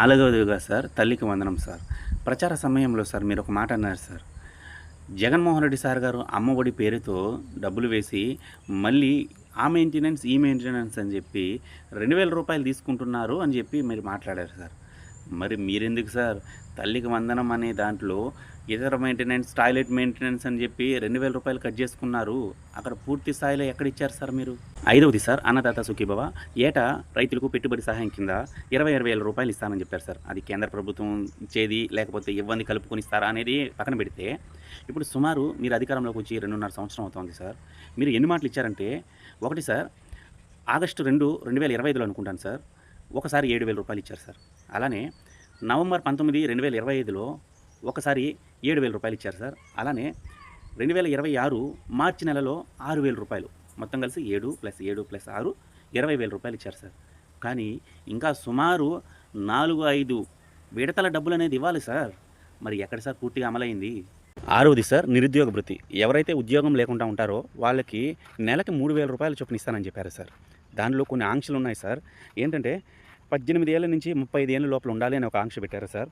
నాలుగవదిగా సార్ తల్లికి వందనం సార్. ప్రచార సమయంలో సార్ మీరొక మాట అన్నారు సార్. జగన్మోహన్ రెడ్డి సార్ గారు అమ్మఒడి పేరుతో డబ్బులు వేసి మళ్ళీ ఆ మెయింటెనెన్స్, ఈ మెయింటెనెన్స్ అని చెప్పి రూ. 2000 తీసుకుంటున్నారు అని చెప్పి మీరు మాట్లాడారు సార్. మరి మీరెందుకు సార్ తల్లికి వందనం అనే దాంట్లో ఇతర మెయింటెనెన్స్, టాయిలెట్ మెయింటెనెన్స్ అని చెప్పి రూ. 2000 కట్ చేసుకున్నారు? అక్కడ పూర్తి స్థాయిలో ఎక్కడిచ్చారు సార్ మీరు? ఐదవది సార్ అన్నదాత సుఖీభవ ఏటా రైతులకు పెట్టుబడి సహాయం కింద 20,000 రూపాయలు ఇస్తానని చెప్పారు సార్. అది కేంద్ర ప్రభుత్వం ఇచ్చేది లేకపోతే ఇవ్వంది కలుపుకొని ఇస్తారా అనేది పక్కన పెడితే, ఇప్పుడు సుమారు మీరు అధికారంలోకి వచ్చి 2.5 సంవత్సరం అవుతుంది సార్. మీరు ఎన్ని మాటలు ఇచ్చారంటే, ఒకటి సార్ ఆగస్టు 2, 2025లో అనుకుంటాను సార్, ఒకసారి 7,000 రూపాయలు ఇచ్చారు సార్. అలానే నవంబర్ 19, 2025లో ఒకసారి 7,000 రూపాయలు ఇచ్చారు సార్. అలానే 2026 మార్చి నెలలో 6,000 రూపాయలు, మొత్తం కలిసి 7 + 7 + 6 20,000 రూపాయలు ఇచ్చారు సార్. కానీ ఇంకా సుమారు 4-5 విడతల డబ్బులు అనేది ఇవ్వాలి సార్. మరి ఎక్కడ సార్ పూర్తిగా అమలైంది? ఆరవది సార్ నిరుద్యోగ భృతి. ఎవరైతే ఉద్యోగం లేకుండా ఉంటారో వాళ్ళకి నెలకి 3,000 రూపాయలు చొప్పున ఇస్తానని చెప్పారు సార్. దానిలో కొన్ని ఆంక్షలు ఉన్నాయి సార్. ఏంటంటే 18 ఏళ్ళ నుంచి 35 ఏళ్ళ లోపల ఉండాలి అని ఒక ఆంక్ష పెట్టారు సార్.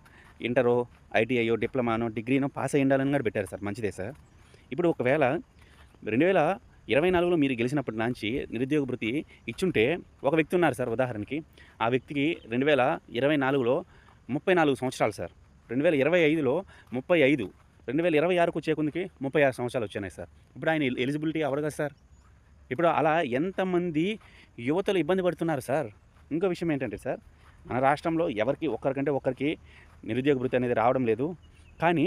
ఇంటరో, ఐటీఐయో, డిప్లొమానో, డిగ్రీనో పాస్ అయ్యి ఉండాలని కూడా పెట్టారు సార్. మంచిదే సార్. ఇప్పుడు ఒకవేళ 2024లో మీరు గెలిచినప్పటి నుంచి నిరుద్యోగ భృతి ఇచ్చుంటే, ఒక వ్యక్తి ఉన్నారు సార్ ఉదాహరణకి. ఆ వ్యక్తికి 2024లో 34 సంవత్సరాలు సార్. 2025లో 35, 2026కు వచ్చే కొందికి 36 సంవత్సరాలు వచ్చినాయి సార్. ఇప్పుడు ఆయన ఎలిజిబిలిటీ అవ్వడు కదా సార్. ఇప్పుడు అలా ఎంతమంది యువతలు ఇబ్బంది పడుతున్నారు సార్. ఇంకో విషయం ఏంటంటే సార్, మన రాష్ట్రంలో ఒక్కరికంటే ఒక్కరికి నిరుద్యోగ భృతి అనేది రావడం లేదు. కానీ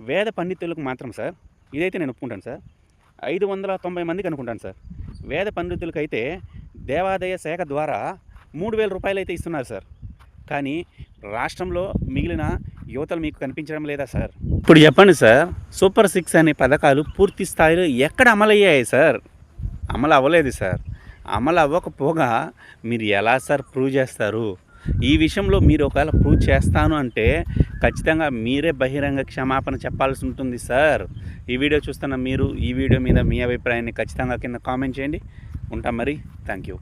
వేద పండితులకు మాత్రం సార్, ఇదైతే నేను ఒప్పుకుంటాను సార్, 590 మందికి అనుకుంటాను సార్. వేద పండితులకైతే దేవాదాయ శాఖ ద్వారా 3,000 రూపాయలు అయితే ఇస్తున్నారు సార్. కానీ రాష్ట్రంలో మిగిలిన యువతలు మీకు కనిపించడం లేదా సార్? ఇప్పుడు చెప్పండి సార్, సూపర్ 6 అనే పథకాలు పూర్తి స్థాయిలో ఎక్కడ అమలయ్యాయి సార్? అమలు అవ్వలేదు సార్. అమలు అవ్వకపోగా మీరు ఎలా సార్ ప్రూవ్ చేస్తారు? ఈ విషయంలో మీరు ఒకవేళ ప్రూవ్ చేస్తాను అంటే ఖచ్చితంగా మీరే బహిరంగ క్షమాపణ చెప్పాల్సి ఉంటుంది సార్. ఈ వీడియో చూస్తున్న మీరు ఈ వీడియో మీద మీ అభిప్రాయాన్ని ఖచ్చితంగా కింద కామెంట్ చేయండి. ఉంటాం మరి. Thank you.